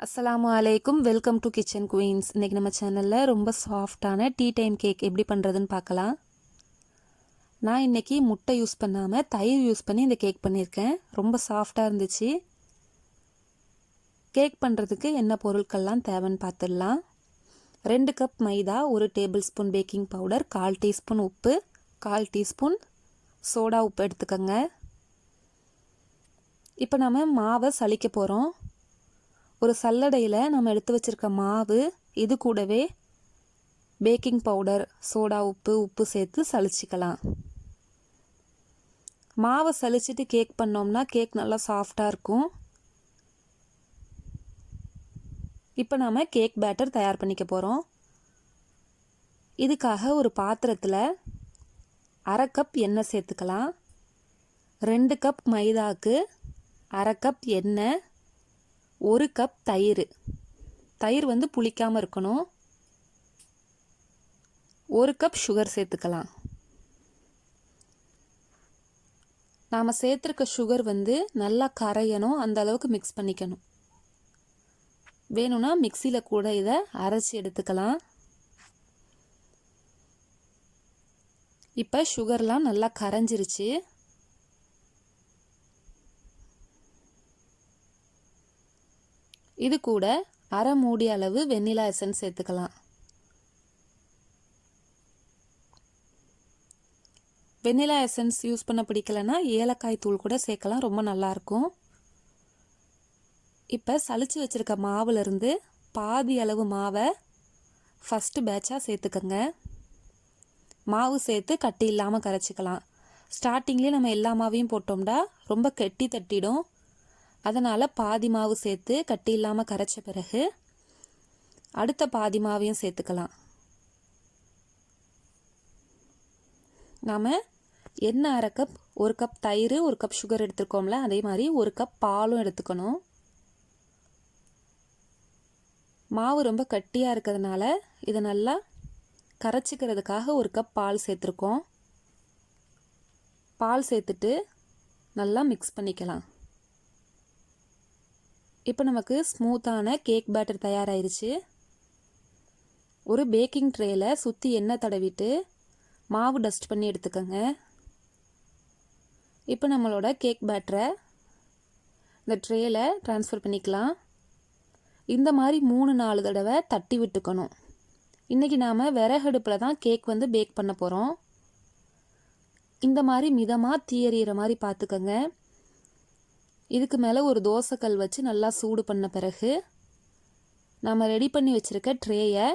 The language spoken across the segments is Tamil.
அஸ்ஸலாமு அலைக்கும். Welcome to kitchen queens. இன்றைக்கி நம்ம சேனலில் ரொம்ப சாஃப்டான டீ டைம் கேக் எப்படி பண்ணுறதுன்னு பார்க்கலாம். நான் இன்றைக்கி முட்டை யூஸ் பண்ணாமல் தயிர் யூஸ் பண்ணி இந்த கேக் பண்ணியிருக்கேன். ரொம்ப சாஃப்டாக இருந்துச்சு. கேக் பண்ணுறதுக்கு என்ன பொருட்கள்லாம் தேவைன்னு பார்த்துடலாம். 2 கப் மைதா, 1 table spoon baking powder, 1/4 teaspoon உப்பு, 1/4 டீஸ்பூன் சோடா உப்பு எடுத்துக்கோங்க. இப்போ நம்ம மாவை சலிக்க போகிறோம். ஒரு சல்லடையில் நம்ம எடுத்து வச்சுருக்க மாவு, இது கூடவே பேக்கிங் பவுடர், சோடா உப்பு சேர்த்து சலிச்சிக்கலாம். மாவை சலிச்சிட்டு கேக் பண்ணோம்னா கேக் நல்லா சாஃப்டாக இருக்கும். இப்போ நம்ம கேக் பேட்டர் தயார் பண்ணிக்க போகிறோம். இதுக்காக ஒரு பாத்திரத்தில் 1/2 கப் எண்ணெய் சேர்த்துக்கலாம். 2 கப் மைதாவுக்கு 1/2 கப் எண்ணெய், 1 கப் தயிர். தயிர் வந்து புளிக்காமல் இருக்கணும். 1 கப் சுகர் சேர்த்துக்கலாம். நாம் சேர்த்துருக்க சுகர் வந்து நல்லா கரையணும், அந்த அளவுக்கு மிக்ஸ் பண்ணிக்கணும். வேணும்னா மிக்சியில் கூட இதை அரைச்சி எடுத்துக்கலாம். இப்போ சுகர்லாம் நல்லா கரைஞ்சிருச்சு. இது கூட 1/2 மூடி அளவு வெண்ணிலா எசன்ஸ் சேர்த்துக்கலாம். வெண்ணிலா எசன்ஸ் யூஸ் பண்ண பிடிக்கலன்னா ஏலக்காய் தூள் கூட சேர்க்கலாம், ரொம்ப நல்லாயிருக்கும். இப்போ சலிச்சு வச்சுருக்க மாவுலேருந்து பாதி அளவு மாவை ஃபஸ்ட்டு பேட்சாக சேர்த்துக்கங்க. மாவு சேர்த்து கட்டி இல்லாமல் கரைச்சிக்கலாம். ஸ்டார்டிங்லேயே நம்ம எல்லா மாவையும் போட்டோம்னா ரொம்ப கெட்டி தட்டிடும். அதனால் பாதி மாவு சேர்த்து கட்டி இல்லாமல் கரைச்ச பிறகு அடுத்த பாதி மாவையும் சேர்த்துக்கலாம். நாம் எண்ணெய் 1/2 கப், 1 கப் தயிர், 1 கப் சுகர் எடுத்துருக்கோம்ல, அதே மாதிரி 1 கப் பாலும் எடுத்துக்கணும். மாவு ரொம்ப கட்டியாக இருக்கிறதுனால இதை நல்லா கரைச்சிக்கிறதுக்காக 1 கப் பால் சேர்த்துருக்கோம். பால் சேர்த்துட்டு நல்லா மிக்ஸ் பண்ணிக்கலாம். இப்போ நமக்கு ஸ்மூத்தான கேக் பேட்டர் தயாராகிருச்சு. ஒரு பேக்கிங் ட்ரேயில் சுற்றி எண்ணெய் தடவிட்டு மாவு டஸ்ட் பண்ணி எடுத்துக்கோங்க. இப்போ நம்மளோட கேக் பேட்டரை இந்த ட்ரேயில் ட்ரான்ஸ்ஃபர் பண்ணிக்கலாம். இந்த மாதிரி 3-4 தடவை தட்டி விட்டுக்கணும். இன்றைக்கி நாம் விறகடுப்பில் தான் கேக் வந்து பேக் பண்ண போகிறோம். இந்த மாதிரி மிதமாக தீ எறிகிற மாதிரி பார்த்துக்கோங்க. இதுக்கு மேலே ஒரு தோசைக்கல் வச்சு நல்லா சூடு பண்ண பிறகு நாம் ரெடி பண்ணி வச்சுருக்க ட்ரேயை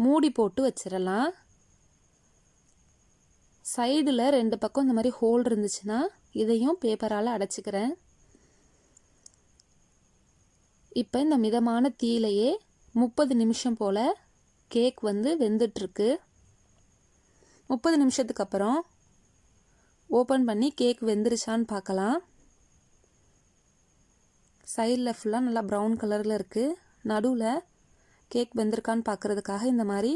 மூடி போட்டு வச்சிடலாம். சைடில் 2 பக்கம் இந்த மாதிரி ஹோல் இருந்துச்சுன்னா இதையும் பேப்பரால் அடைச்சிக்கிறேன். இப்போ இந்த மிதமான தீயிலையே 30 நிமிஷம் போல் கேக் வந்து வெந்துட்டுருக்கு. 30 நிமிஷத்துக்கு அப்புறம் ஓப்பன் பண்ணி கேக் வெந்துருச்சான்னு பார்க்கலாம். சைடில் ஃபுல்லாக நல்லா ப்ரௌன் கலரில் இருக்குது. நடுவில் கேக் வெந்திருக்கான்னு பார்க்குறதுக்காக இந்த மாதிரி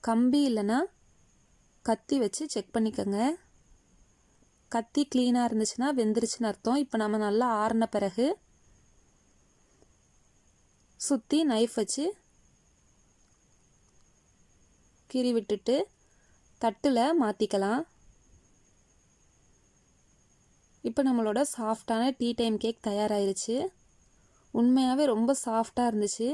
கம்பி இல்லைன்னா கத்தி வச்சு செக் பண்ணிக்கோங்க. கத்தி க்ளீனாக இருந்துச்சுன்னா வெந்துருச்சுன்னு அர்த்தம். இப்போ நம்ம நல்லா ஆறின பிறகு சுற்றி நைஃப் வச்சு கீறி விட்டுட்டு தட்டில் மாற்றிக்கலாம். இப்போ நம்மளோட சாஃப்டான டீ டைம் கேக் தயாராகிருச்சு. உண்மையாகவே ரொம்ப சாஃப்டாக இருந்துச்சு.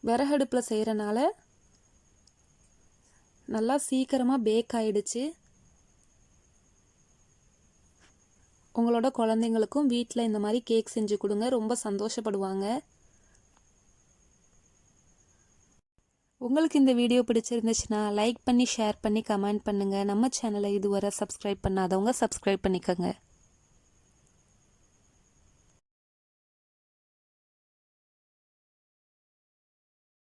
விறகடுப்பில் செய்கிறனால நல்லா சீக்கிரமாக பேக் ஆகிடுச்சு. உங்களோட குழந்தைங்களுக்கும் வீட்டில் இந்த மாதிரி கேக் செஞ்சு கொடுங்க, ரொம்ப சந்தோஷப்படுவாங்க. உங்களுக்கு இந்த வீடியோ பிடிச்சிருந்துச்சுன்னா லைக் பண்ணி, ஷேர் பண்ணி, கமெண்ட் பண்ணுங்கள். நம்ம சேனலை இதுவரை சப்ஸ்கிரைப் பண்ணாதவங்க சப்ஸ்கிரைப் பண்ணிக்கோங்க.